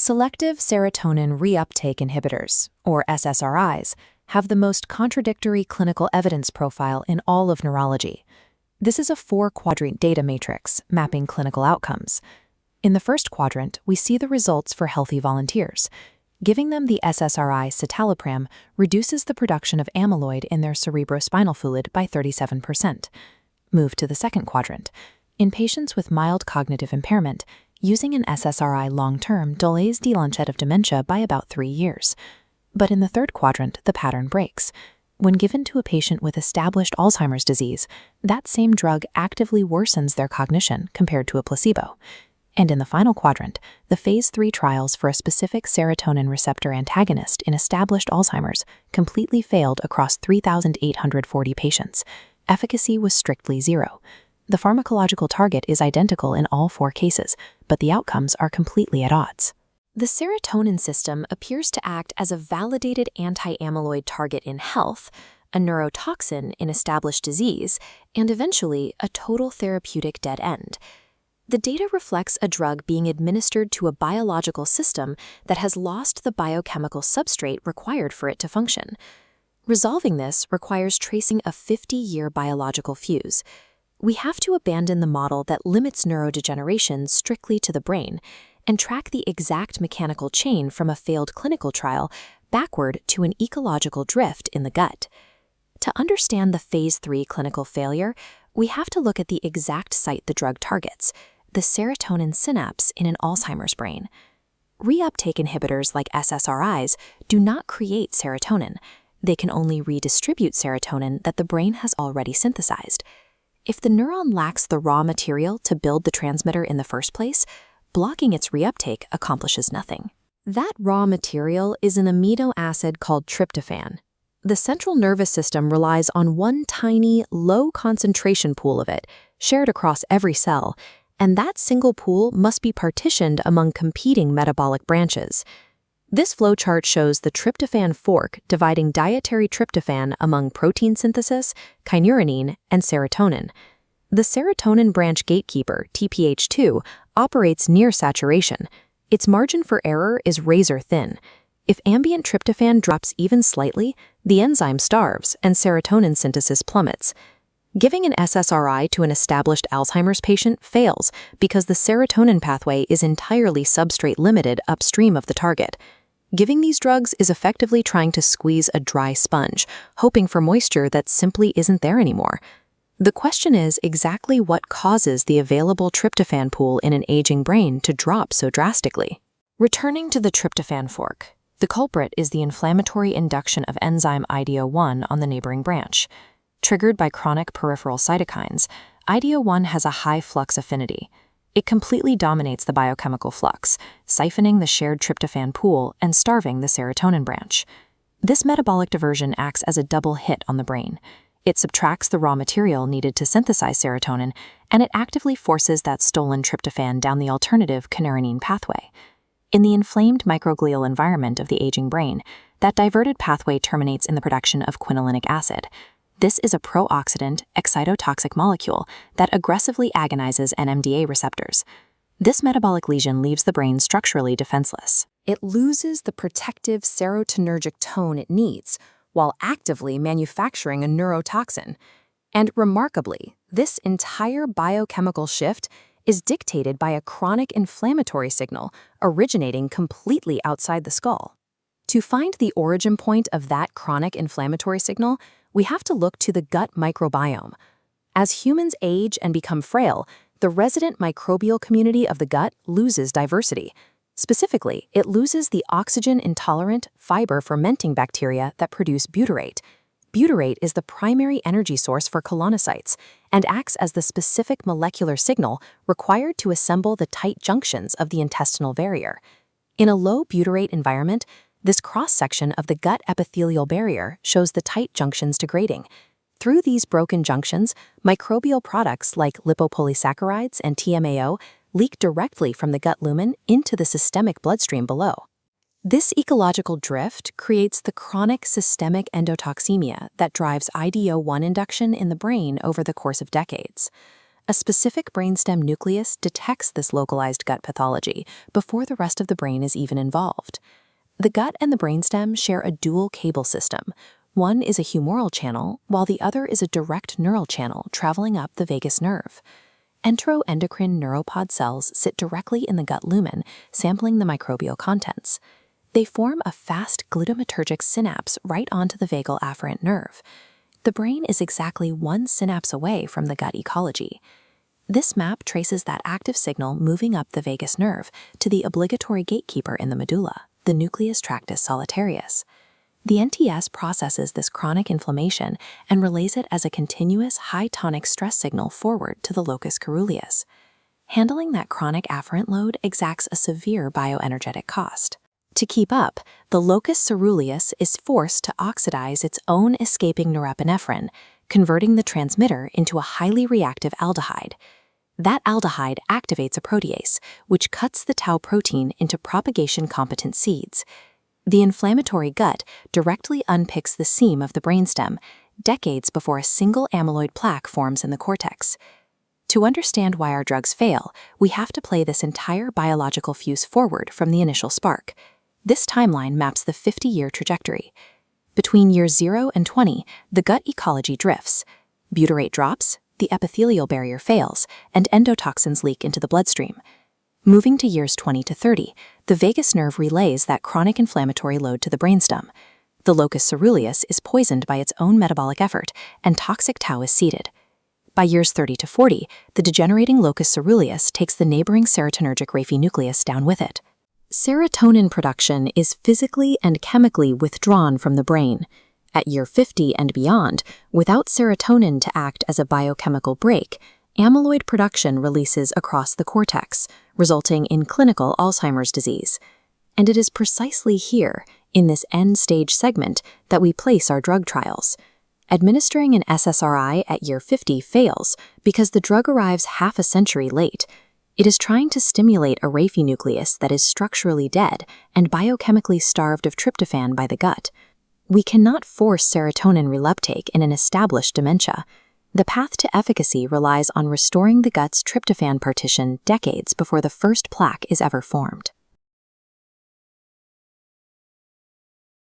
Selective serotonin reuptake inhibitors, or SSRIs, have the most contradictory clinical evidence profile in all of neurology. This is a four-quadrant data matrix mapping clinical outcomes. In the first quadrant, we see the results for healthy volunteers. Giving them the SSRI citalopram reduces the production of amyloid in their cerebrospinal fluid by 37%. Move to the second quadrant. In patients with mild cognitive impairment, using an SSRI long-term delays the onset of dementia by about 3 years. But in the third quadrant, the pattern breaks. When given to a patient with established Alzheimer's disease, that same drug actively worsens their cognition compared to a placebo. And in the final quadrant, the phase 3 trials for a specific serotonin receptor antagonist in established Alzheimer's completely failed across 3,840 patients. Efficacy was strictly zero. The pharmacological target is identical in all 4 cases, but the outcomes are completely at odds. The serotonin system appears to act as a validated anti-amyloid target in health, a neurotoxin in established disease, and eventually a total therapeutic dead end. The data reflects a drug being administered to a biological system that has lost the biochemical substrate required for it to function. Resolving this requires tracing a 50-year biological fuse. We have to abandon the model that limits neurodegeneration strictly to the brain and track the exact mechanical chain from a failed clinical trial backward to an ecological drift in the gut. To understand the phase 3 clinical failure, we have to look at the exact site the drug targets, the serotonin synapse in an Alzheimer's brain. Reuptake inhibitors like SSRIs do not create serotonin. They can only redistribute serotonin that the brain has already synthesized. If the neuron lacks the raw material to build the transmitter in the first place, blocking its reuptake accomplishes nothing. That raw material is an amino acid called tryptophan. The central nervous system relies on one tiny, low-concentration pool of it, shared across every cell, and that single pool must be partitioned among competing metabolic branches. This flowchart shows the tryptophan fork dividing dietary tryptophan among protein synthesis, kynurenine, and serotonin. The serotonin branch gatekeeper, TPH2, operates near saturation. Its margin for error is razor thin. If ambient tryptophan drops even slightly, the enzyme starves and serotonin synthesis plummets. Giving an SSRI to an established Alzheimer's patient fails because the serotonin pathway is entirely substrate-limited upstream of the target. Giving these drugs is effectively trying to squeeze a dry sponge, hoping for moisture that simply isn't there anymore. The question is exactly what causes the available tryptophan pool in an aging brain to drop so drastically. Returning to the tryptophan fork, the culprit is the inflammatory induction of enzyme IDO1 on the neighboring branch. Triggered by chronic peripheral cytokines, IDO1 has a high flux affinity. It completely dominates the biochemical flux, siphoning the shared tryptophan pool and starving the serotonin branch. This metabolic diversion acts as a double hit on the brain. It subtracts the raw material needed to synthesize serotonin, and it actively forces that stolen tryptophan down the alternative kynurenine pathway. In the inflamed microglial environment of the aging brain, that diverted pathway terminates in the production of quinolinic acid. This is a pro-oxidant, excitotoxic molecule that aggressively agonizes NMDA receptors. This metabolic lesion leaves the brain structurally defenseless. It loses the protective serotonergic tone it needs, while actively manufacturing a neurotoxin. And remarkably, this entire biochemical shift is dictated by a chronic inflammatory signal originating completely outside the skull. To find the origin point of that chronic inflammatory signal, we have to look to the gut microbiome. As humans age and become frail, the resident microbial community of the gut loses diversity. Specifically, it loses the oxygen-intolerant fibre-fermenting bacteria that produce butyrate. Butyrate is the primary energy source for colonocytes and acts as the specific molecular signal required to assemble the tight junctions of the intestinal barrier. In a low butyrate environment, this cross-section of the gut epithelial barrier shows the tight junctions degrading. Through these broken junctions, microbial products like lipopolysaccharides and TMAO leak directly from the gut lumen into the systemic bloodstream below. This ecological drift creates the chronic systemic endotoxemia that drives IDO1 induction in the brain over the course of decades. A specific brainstem nucleus detects this localized gut pathology before the rest of the brain is even involved. The gut and the brainstem share a dual cable system. One is a humoral channel, while the other is a direct neural channel traveling up the vagus nerve. Enteroendocrine neuropod cells sit directly in the gut lumen, sampling the microbial contents. They form a fast glutamatergic synapse right onto the vagal afferent nerve. The brain is exactly one synapse away from the gut ecology. This map traces that active signal moving up the vagus nerve to the obligatory gatekeeper in the medulla, the nucleus tractus solitarius. The NTS processes this chronic inflammation and relays it as a continuous high tonic stress signal forward to the locus coeruleus. Handling that chronic afferent load exacts a severe bioenergetic cost. To keep up, the locus coeruleus is forced to oxidize its own escaping norepinephrine, converting the transmitter into a highly reactive aldehyde. That aldehyde activates a protease, which cuts the tau protein into propagation-competent seeds. The inflammatory gut directly unpicks the seam of the brainstem, decades before a single amyloid plaque forms in the cortex. To understand why our drugs fail, we have to play this entire biological fuse forward from the initial spark. This timeline maps the 50-year trajectory. Between years 0 and 20, the gut ecology drifts. Butyrate drops, the epithelial barrier fails, and endotoxins leak into the bloodstream. Moving to years 20 to 30, the vagus nerve relays that chronic inflammatory load to the brainstem. The locus coeruleus is poisoned by its own metabolic effort, and toxic tau is seeded. By years 30 to 40, the degenerating locus coeruleus takes the neighboring serotonergic raphe nucleus down with it. Serotonin production is physically and chemically withdrawn from the brain. At year 50 and beyond, without serotonin to act as a biochemical brake, amyloid production releases across the cortex, resulting in clinical Alzheimer's disease. And it is precisely here, in this end-stage segment, that we place our drug trials. Administering an SSRI at year 50 fails because the drug arrives half a century late. It is trying to stimulate a raphe nucleus that is structurally dead and biochemically starved of tryptophan by the gut. We cannot force serotonin reuptake in an established dementia. The path to efficacy relies on restoring the gut's tryptophan partition decades before the first plaque is ever formed.